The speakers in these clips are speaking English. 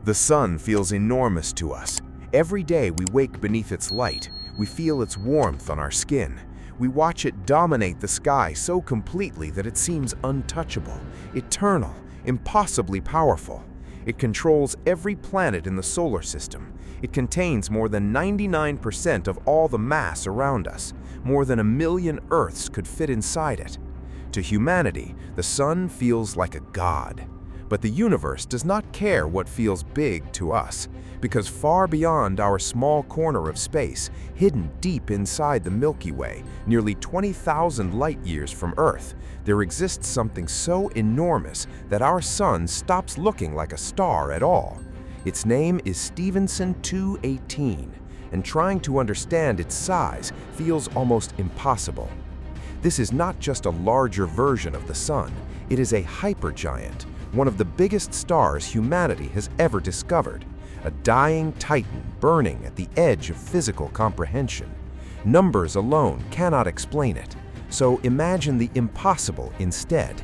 The sun feels enormous to us. Every day we wake beneath its light. We feel its warmth on our skin. We watch it dominate the sky so completely that it seems untouchable, eternal, impossibly powerful. It controls every planet in the solar system. It contains more than 99% of all the mass around us. More than 1 million Earths could fit inside it. To humanity, the sun feels like a god. But the universe does not care what feels big to us, because far beyond our small corner of space, hidden deep inside the Milky Way, nearly 20,000 light-years from Earth, there exists something so enormous that our sun stops looking like a star at all. Its name is Stephenson 218, and trying to understand its size feels almost impossible. This is not just a larger version of the sun, it is a hypergiant, one of the biggest stars humanity has ever discovered, a dying titan burning at the edge of physical comprehension. Numbers alone cannot explain it, so imagine the impossible instead.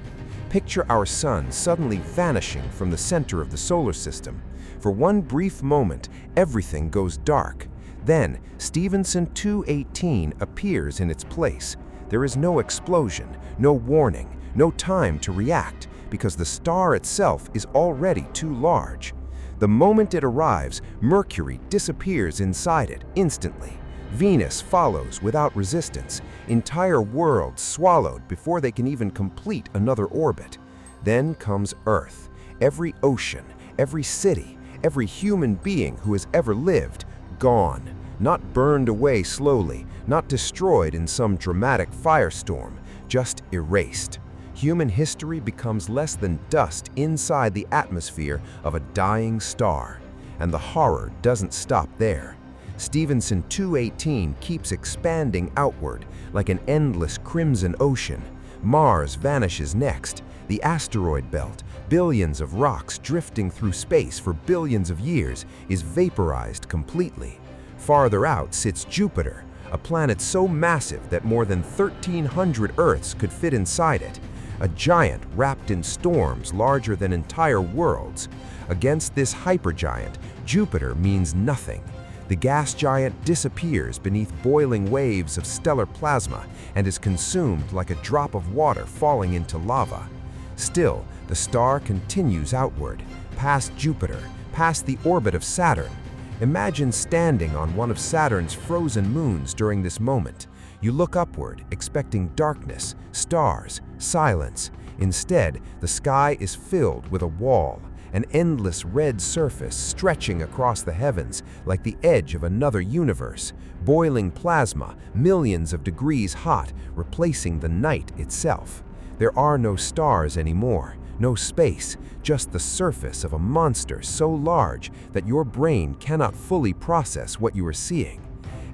Picture our sun suddenly vanishing from the center of the solar system. For one brief moment, everything goes dark. Then, Stephenson 218 appears in its place. There is no explosion, no warning, no time to react, because the star itself is already too large. The moment it arrives, Mercury disappears inside it instantly. Venus follows without resistance, entire worlds swallowed before they can even complete another orbit. Then comes Earth. Every ocean, every city, every human being who has ever lived, gone. Not burned away slowly, not destroyed in some dramatic firestorm, just erased. Human history becomes less than dust inside the atmosphere of a dying star. And the horror doesn't stop there. Stephenson 218 keeps expanding outward like an endless crimson ocean. Mars vanishes next. The asteroid belt, billions of rocks drifting through space for billions of years, is vaporized completely. Farther out sits Jupiter, a planet so massive that more than 1,300 Earths could fit inside it. A giant wrapped in storms larger than entire worlds. Against this hypergiant, Jupiter means nothing. The gas giant disappears beneath boiling waves of stellar plasma and is consumed like a drop of water falling into lava. Still, the star continues outward, past Jupiter, past the orbit of Saturn. Imagine standing on one of Saturn's frozen moons during this moment. You look upward, expecting darkness, stars, silence. Instead, the sky is filled with a wall, an endless red surface stretching across the heavens like the edge of another universe. Boiling plasma, millions of degrees hot, replacing the night itself. There are no stars anymore, no space, just the surface of a monster so large that your brain cannot fully process what you are seeing.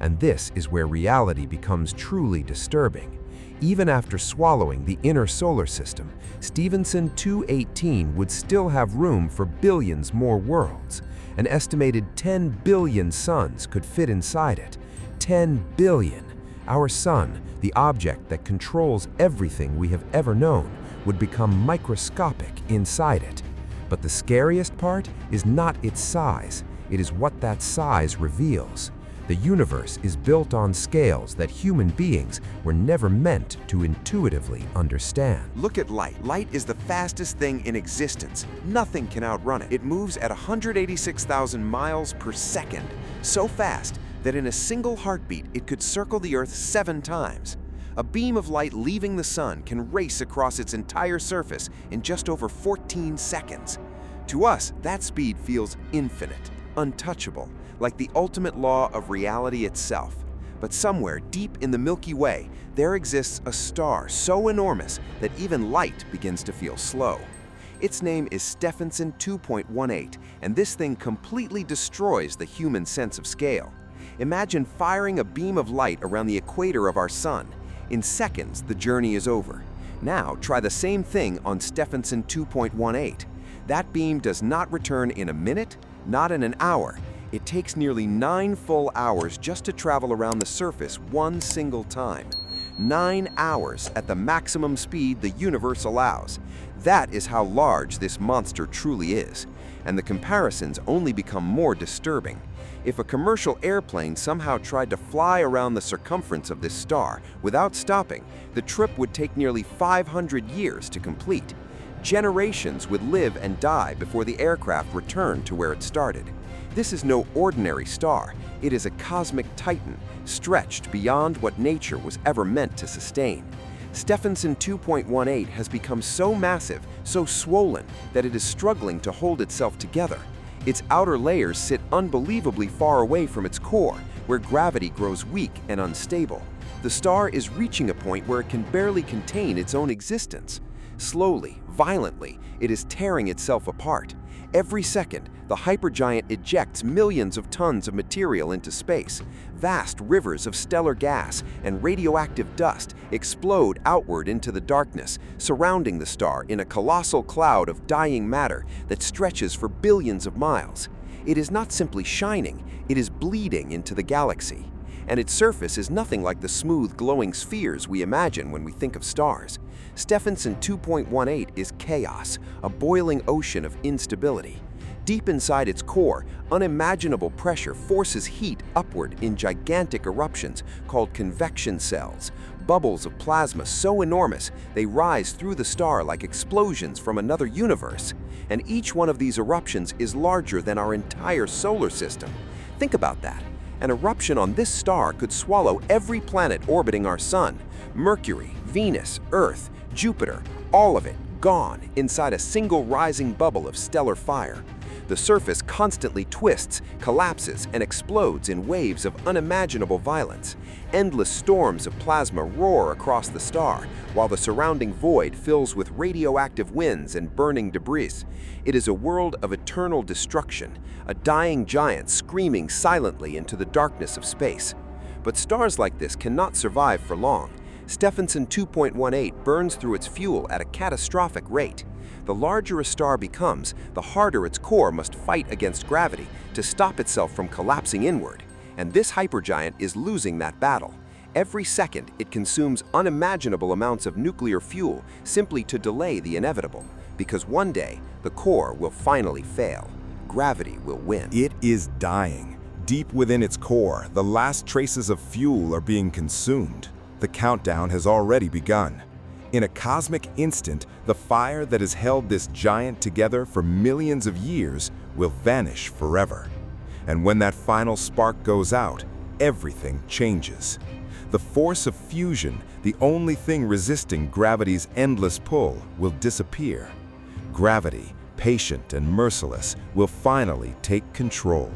And this is where reality becomes truly disturbing. Even after swallowing the inner solar system, Stephenson 218 would still have room for billions more worlds. An estimated 10 billion suns could fit inside it. 10 billion. Our sun, the object that controls everything we have ever known, would become microscopic inside it. But the scariest part is not its size. It is what that size reveals. The universe is built on scales that human beings were never meant to intuitively understand. Look at light. Light is the fastest thing in existence. Nothing can outrun it. It moves at 186,000 miles per second, so fast that in a single heartbeat it could circle the Earth 7 times. A beam of light leaving the sun can race across its entire surface in just over 14 seconds. To us, that speed feels infinite, untouchable, like the ultimate law of reality itself. But somewhere deep in the Milky Way, there exists a star so enormous that even light begins to feel slow. Its name is Stephenson 2.18, and this thing completely destroys the human sense of scale. Imagine firing a beam of light around the equator of our sun. In seconds, the journey is over. Now, try the same thing on Stephenson 2.18. That beam does not return in a minute, not in an hour. It takes nearly 9 full hours just to travel around the surface one single time. 9 hours at the maximum speed the universe allows. That is how large this monster truly is. and the comparisons only become more disturbing. If a commercial airplane somehow tried to fly around the circumference of this star without stopping, the trip would take nearly 500 years to complete. Generations would live and die before the aircraft returned to where it started. This is no ordinary star. It is a cosmic titan, stretched beyond what nature was ever meant to sustain. Stephenson 2.18 has become so massive, so swollen, that it is struggling to hold itself together. Its outer layers sit unbelievably far away from its core, where gravity grows weak and unstable. The star is reaching a point where it can barely contain its own existence. Slowly, violently, it is tearing itself apart. Every second, the hypergiant ejects millions of tons of material into space. Vast rivers of stellar gas and radioactive dust explode outward into the darkness, surrounding the star in a colossal cloud of dying matter that stretches for billions of miles. It is not simply shining, it is bleeding into the galaxy. And its surface is nothing like the smooth, glowing spheres we imagine when we think of stars. Stephenson 2.18 is chaos, a boiling ocean of instability. Deep inside its core, unimaginable pressure forces heat upward in gigantic eruptions called convection cells, bubbles of plasma so enormous they rise through the star like explosions from another universe. And each one of these eruptions is larger than our entire solar system. Think about that. An eruption on this star could swallow every planet orbiting our sun. Mercury, Venus, Earth, Jupiter, all of it gone inside a single rising bubble of stellar fire. The surface constantly twists, collapses, and explodes in waves of unimaginable violence. Endless storms of plasma roar across the star, while the surrounding void fills with radioactive winds and burning debris. It is a world of eternal destruction, a dying giant screaming silently into the darkness of space. But stars like this cannot survive for long. Stephenson 2.18 burns through its fuel at a catastrophic rate. The larger a star becomes, the harder its core must fight against gravity to stop itself from collapsing inward. And this hypergiant is losing that battle. Every second, it consumes unimaginable amounts of nuclear fuel simply to delay the inevitable. Because one day, the core will finally fail. Gravity will win. It is dying. Deep within its core, the last traces of fuel are being consumed. The countdown has already begun. In a cosmic instant, the fire that has held this giant together for millions of years will vanish forever. And when that final spark goes out, everything changes. The force of fusion, the only thing resisting gravity's endless pull, will disappear. Gravity, patient and merciless, will finally take control.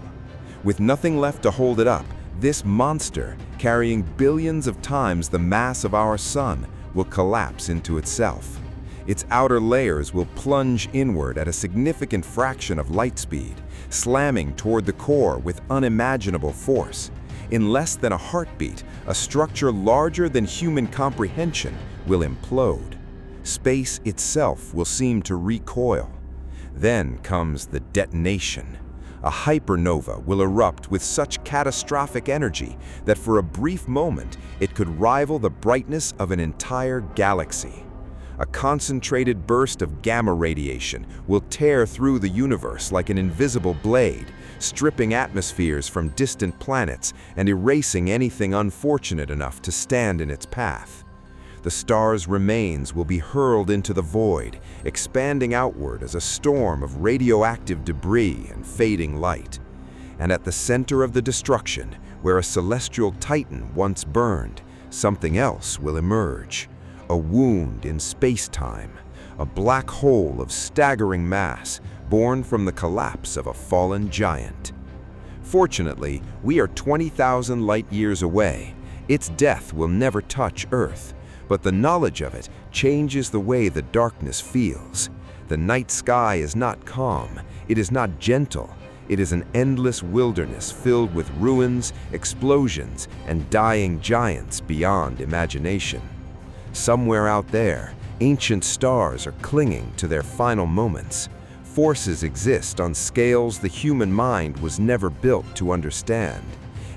With nothing left to hold it up, this monster, carrying billions of times the mass of our sun, will collapse into itself. Its outer layers will plunge inward at a significant fraction of light speed, slamming toward the core with unimaginable force. In less than a heartbeat, a structure larger than human comprehension will implode. Space itself will seem to recoil. Then comes the detonation. A hypernova will erupt with such catastrophic energy that for a brief moment it could rival the brightness of an entire galaxy. A concentrated burst of gamma radiation will tear through the universe like an invisible blade, stripping atmospheres from distant planets and erasing anything unfortunate enough to stand in its path. The star's remains will be hurled into the void, expanding outward as a storm of radioactive debris and fading light. And at the center of the destruction, where a celestial titan once burned, something else will emerge. A wound in space-time, a black hole of staggering mass, born from the collapse of a fallen giant. Fortunately, we are 20,000 light-years away. Its death will never touch Earth. But the knowledge of it changes the way the darkness feels. The night sky is not calm, it is not gentle. It is an endless wilderness filled with ruins, explosions, and dying giants beyond imagination. Somewhere out there, ancient stars are clinging to their final moments. Forces exist on scales the human mind was never built to understand.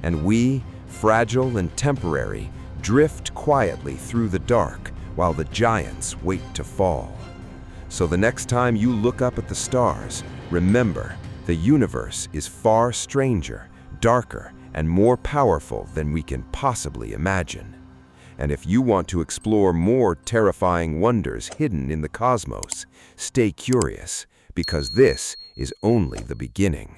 And we, fragile and temporary, drift quietly through the dark while the giants wait to fall. So the next time you look up at the stars, Remember, the universe is far stranger, darker, and more powerful than we can possibly imagine. And if you want to explore more terrifying wonders hidden in the cosmos, stay curious, because this is only the beginning.